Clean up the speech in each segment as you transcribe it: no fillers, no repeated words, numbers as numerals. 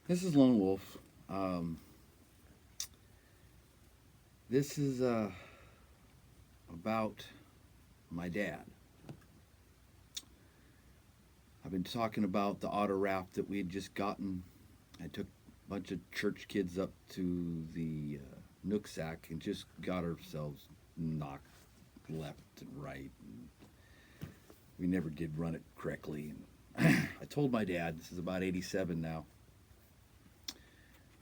This is Lone Wolf. This is about my dad. I've been talking about the Otter Raft that we had just gotten. I took a bunch of church kids up to the Nooksack and just got ourselves knocked left and right. And we never did run it correctly. And I told my dad, this is about 87 now,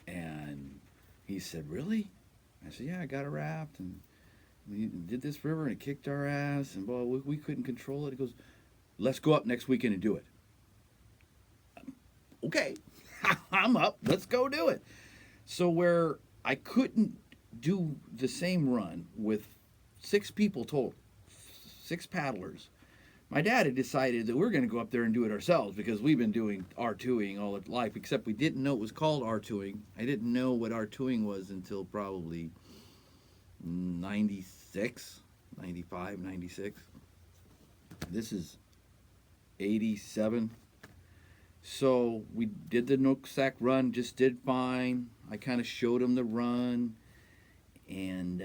and he said, "Really?" I said, "Yeah, I got a raft and we did this river and it kicked our ass and well, we couldn't control it." He goes, "Let's go up next weekend and do it." Okay, I'm up. Let's go do it. So where I couldn't do the same run with six people total, six paddlers, my dad had decided that we're going to go up there and do it ourselves because we've been doing R2ing all of life, except we didn't know it was called R2ing. I didn't know what R2ing was until probably 96, 95, 96. This is 87. So we did the Nooksack run, just did fine. I kind of showed him the run, and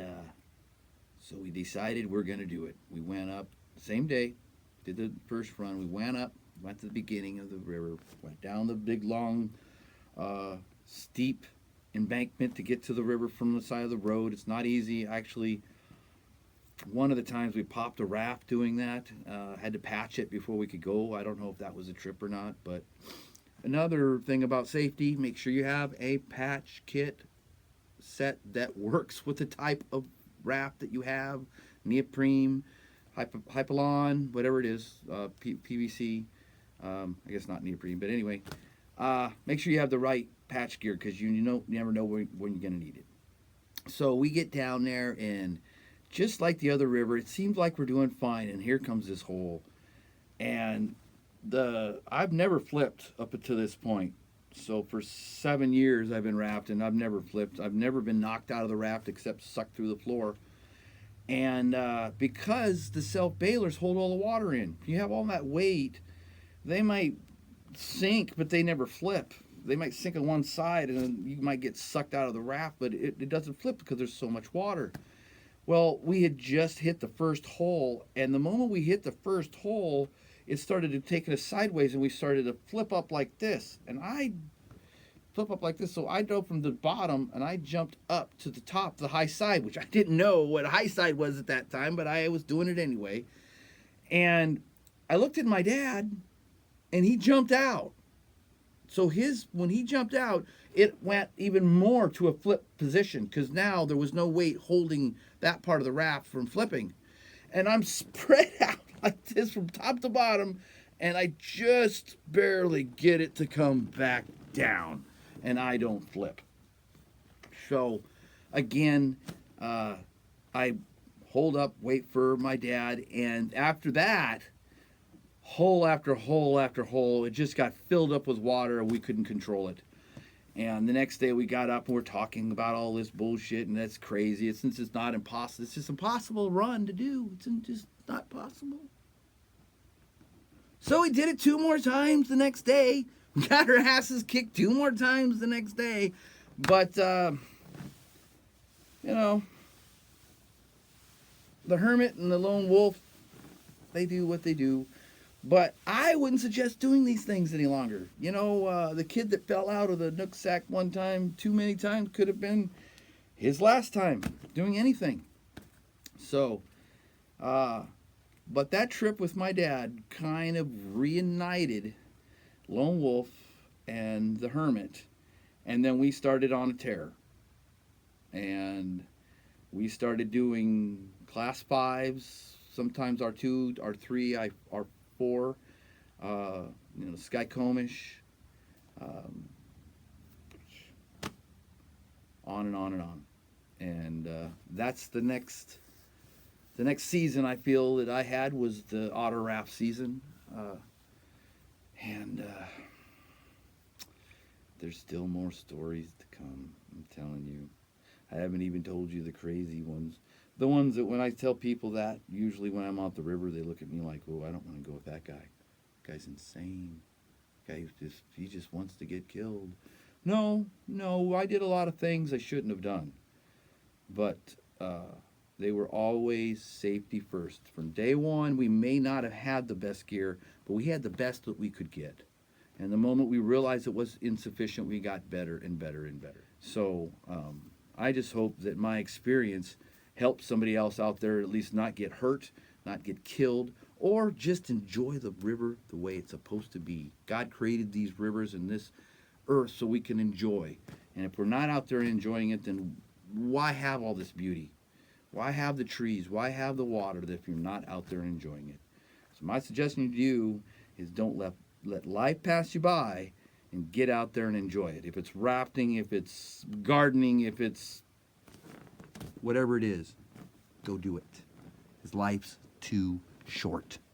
so we decided we're going to do it. We went up same day, did the first run. We went up, went to the beginning of the river, went down the big long, steep embankment to get to the river from the side of the road. It's not easy. Actually, one of the times we popped a raft doing that. Had to patch it before we could go. I don't know if that was a trip or not. But another thing about safety, make sure you have a patch kit set that works with the type of raft that you have. Neoprene, Hypalon, whatever it is, PVC. I guess not neoprene, but anyway. Make sure you have the right patch gear because you never know when you're going to need it. So we get down there and just like the other river, it seems like we're doing fine, and here comes this hole. And I've never flipped up to this point. So for 7 years I've been rafting. I've never flipped. I've never been knocked out of the raft except sucked through the floor. And because the self bailers hold all the water in, if you have all that weight, they might sink, but they never flip. They might sink on one side, and then you might get sucked out of the raft, but it doesn't flip because there's so much water. Well, we had just hit the first hole, and the moment we hit the first hole, it started to take us sideways, and we started to flip up like this. And I flip up like this, so I dove from the bottom, and I jumped up to the top, the high side, which I didn't know what a high side was at that time, but I was doing it anyway. And I looked at my dad, and he jumped out. So when he jumped out, it went even more to a flip position because now there was no weight holding that part of the raft from flipping. And I'm spread out like this from top to bottom, and I just barely get it to come back down, and I don't flip. So again, I hold up, wait for my dad, and after that, hole after hole after hole, it just got filled up with water and we couldn't control it. And the next day we got up and we're talking about all this bullshit and that's crazy. Since it's not impossible, it's just impossible run to do. It's just not possible. So we did it 2 more times the next day. We got our asses kicked 2 more times the next day. But, you know, the hermit and the lone wolf, they do what they do. But I wouldn't suggest doing these things any longer. The kid that fell out of the Nooksack one time, too many times, could have been his last time doing anything. So, but that trip with my dad kind of reunited Lone Wolf and the Hermit. And then we started on a tear. And we started doing class fives, sometimes R2, R3, R4, Sky Comish, on and on and on. And that's the next season I feel that I had was the Otter Raft season. And there's still more stories to come, I'm telling you. I haven't even told you the crazy ones. The ones that when I tell people that, usually when I'm out the river, they look at me like, "Oh, I don't want to go with that guy. That guy's insane. He just wants to get killed." No, I did a lot of things I shouldn't have done, but they were always safety first. From day one, we may not have had the best gear, but we had the best that we could get. And the moment we realized it was insufficient, we got better and better and better. So I just hope that my experience helps somebody else out there at least not get hurt, not get killed, or just enjoy the river the way it's supposed to be. God created these rivers and this earth so we can enjoy. And if we're not out there enjoying it, then why have all this beauty? Why have the trees? Why have the water if you're not out there enjoying it? So my suggestion to you is don't let life pass you by and get out there and enjoy it. If it's rafting, if it's gardening, if it's whatever it is, go do it. Because life's too short.